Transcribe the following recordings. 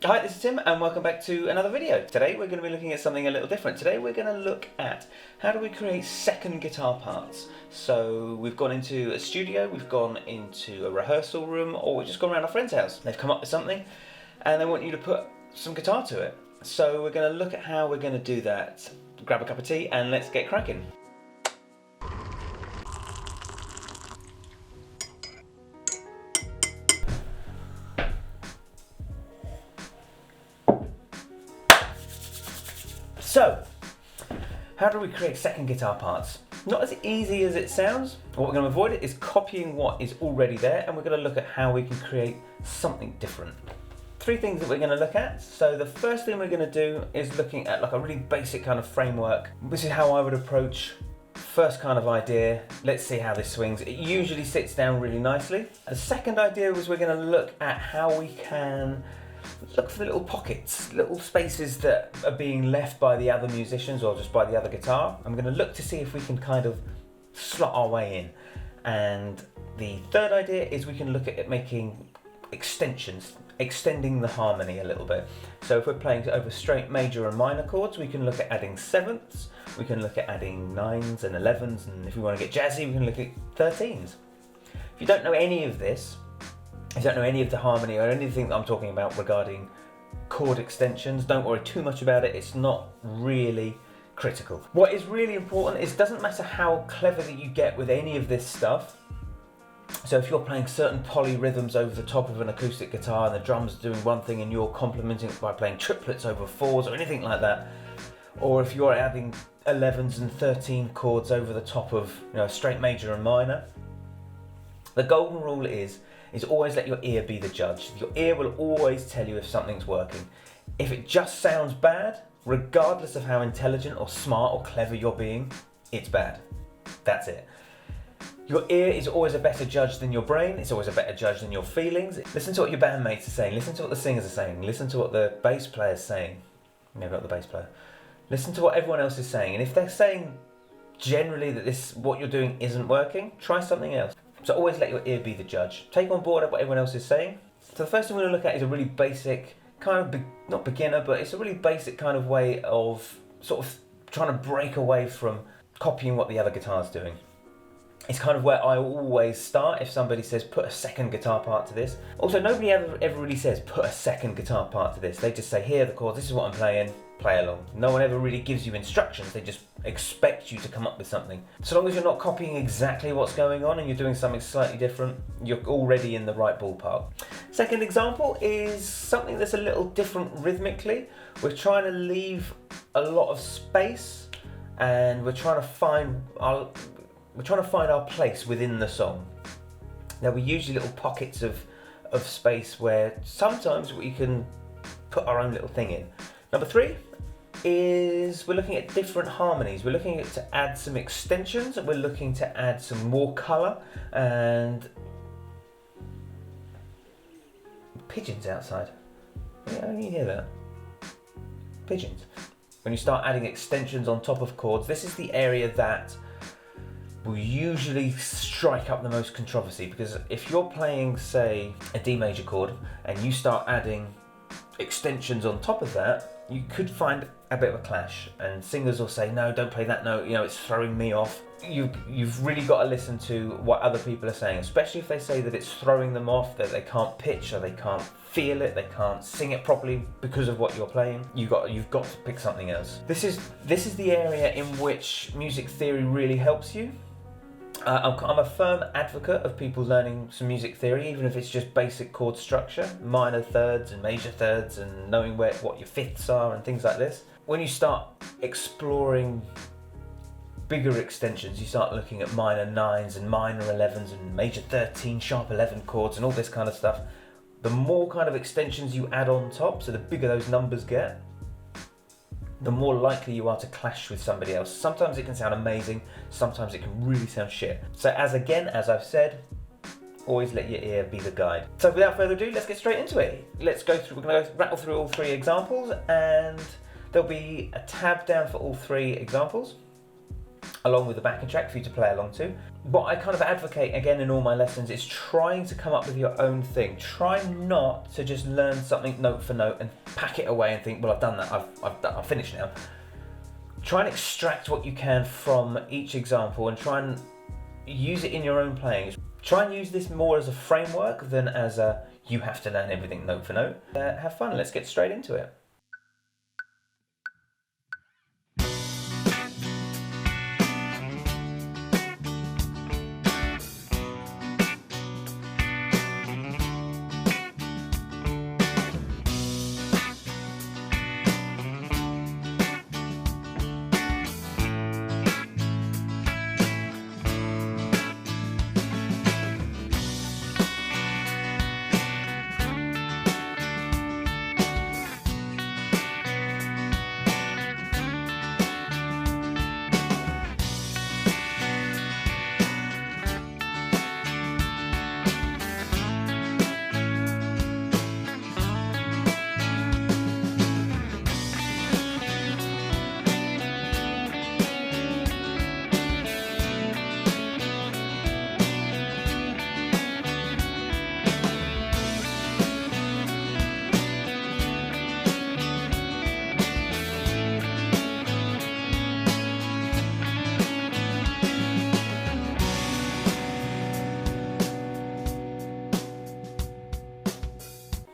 Hi, this is Tim and welcome back to another video. Today we're going to be looking at something a little different. Today we're going to look at how do we create second guitar parts. So we've gone into a studio, we've gone into a rehearsal room, or we've just gone around a friend's house. They've come up with something and they want you to put some guitar to it. So we're going to look at how we're going to do that. Grab a cup of tea and let's get cracking. So, how do we create second guitar parts? Not as easy as it sounds. What we're going to avoid is copying what is already there, and we're going to look at how we can create something different. Three things that we're going to look at. So the first thing we're going to do is looking at like a really basic kind of framework. This is how I would approach first kind of idea. Let's see how this swings. It usually sits down really nicely. The second idea was we're going to look at how we can look for the little pockets, little spaces that are being left by the other musicians or just by the other guitar. I'm going to look to see if we can kind of slot our way in. And the third idea is we can look at making extensions, extending the harmony a little bit. So if we're playing over straight major and minor chords, we can look at adding sevenths, we can look at adding nines and 11s, and if we want to get jazzy, we can look at 13s. If you don't know any of this, if you don't know any of the harmony or anything that I'm talking about regarding chord extensions, don't worry too much about it. It's not really critical. What is really important is it doesn't matter how clever that you get with any of this stuff. So if you're playing certain polyrhythms over the top of an acoustic guitar and the drums are doing one thing and you're complementing it by playing triplets over fours or anything like that, or if you're adding 11s and 13 chords over the top of straight major and minor, the golden rule is always let your ear be the judge. Your ear will always tell you if something's working. If it just sounds bad, regardless of how intelligent or smart or clever you're being, it's bad. That's it. Your ear is always a better judge than your brain. It's always a better judge than your feelings. Listen to what your bandmates are saying. Listen to what the singers are saying. Listen to what the bass player's saying. Maybe not the bass player. Listen to what everyone else is saying. And if they're saying generally that what you're doing isn't working, try something else. So always let your ear be the judge. Take on board what everyone else is saying. So the first thing we're going to look at is a really basic, kind of, not beginner, but it's a really basic kind of way of sort of trying to break away from copying what the other guitar's doing. It's kind of where I always start if somebody says put a second guitar part to this. Also, nobody ever really says put a second guitar part to this. They just say, here are the chords, this is what I'm playing, play along. No one ever really gives you instructions, they just expect you to come up with something. So long as you're not copying exactly what's going on and you're doing something slightly different, you're already in the right ballpark. Second example is something that's a little different rhythmically. We're trying to leave a lot of space and we're trying to find our place within the song. Now we use little pockets of space where sometimes we can put our own little thing in. Number three is we're looking at different harmonies. We're looking to add some extensions, we're looking to add some more colour, and pigeons outside. Yeah, you hear that? Pigeons. When you start adding extensions on top of chords, this is the area that will usually strike up the most controversy, because if you're playing, say, a D major chord and you start adding extensions on top of that, you could find a bit of a clash, and singers will say, no, don't play that note, it's throwing me off. You've really got to listen to what other people are saying, especially if they say that it's throwing them off, that they can't pitch or they can't feel it, they can't sing it properly because of what you're playing. You've got to pick something else. This is the area in which music theory really helps you. I'm a firm advocate of people learning some music theory, even if it's just basic chord structure, minor thirds and major thirds, and knowing what your fifths are and things like this. When you start exploring bigger extensions, you start looking at minor nines and minor 11s and major 13 sharp 11 chords and all this kind of stuff. The more kind of extensions you add on top, so the bigger those numbers get, the more likely you are to clash with somebody else. Sometimes it can sound amazing, sometimes it can really sound shit. So as I've said, always let your ear be the guide. So without further ado, let's get straight into it. We're going to rattle through all three examples, and there'll be a tab down for all three examples. along with the backing track for you to play along to. What I kind of advocate again in all my lessons is trying to come up with your own thing. Try not to just learn something note for note and pack it away and think, well, I've done that, I've finished now. Try and extract what you can from each example and try and use it in your own playing. Try and use this more as a framework than as a you have to learn everything note for note. Have fun, let's get straight into it.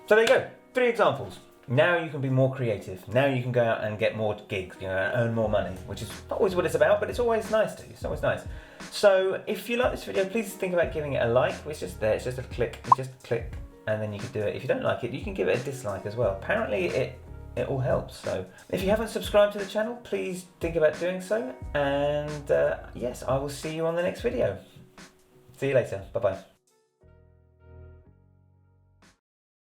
So there you go, 3 examples. Now you can be more creative. Now you can go out and get more gigs, earn more money, which is not always what it's about, but it's always nice to. It's always nice. So if you like this video, please think about giving it a like. It's just there, it's just a click, you just click, and then you can do it. If you don't like it, you can give it a dislike as well. Apparently it all helps. So if you haven't subscribed to the channel, please think about doing so. And yes, I will see you on the next video. See you later, bye-bye.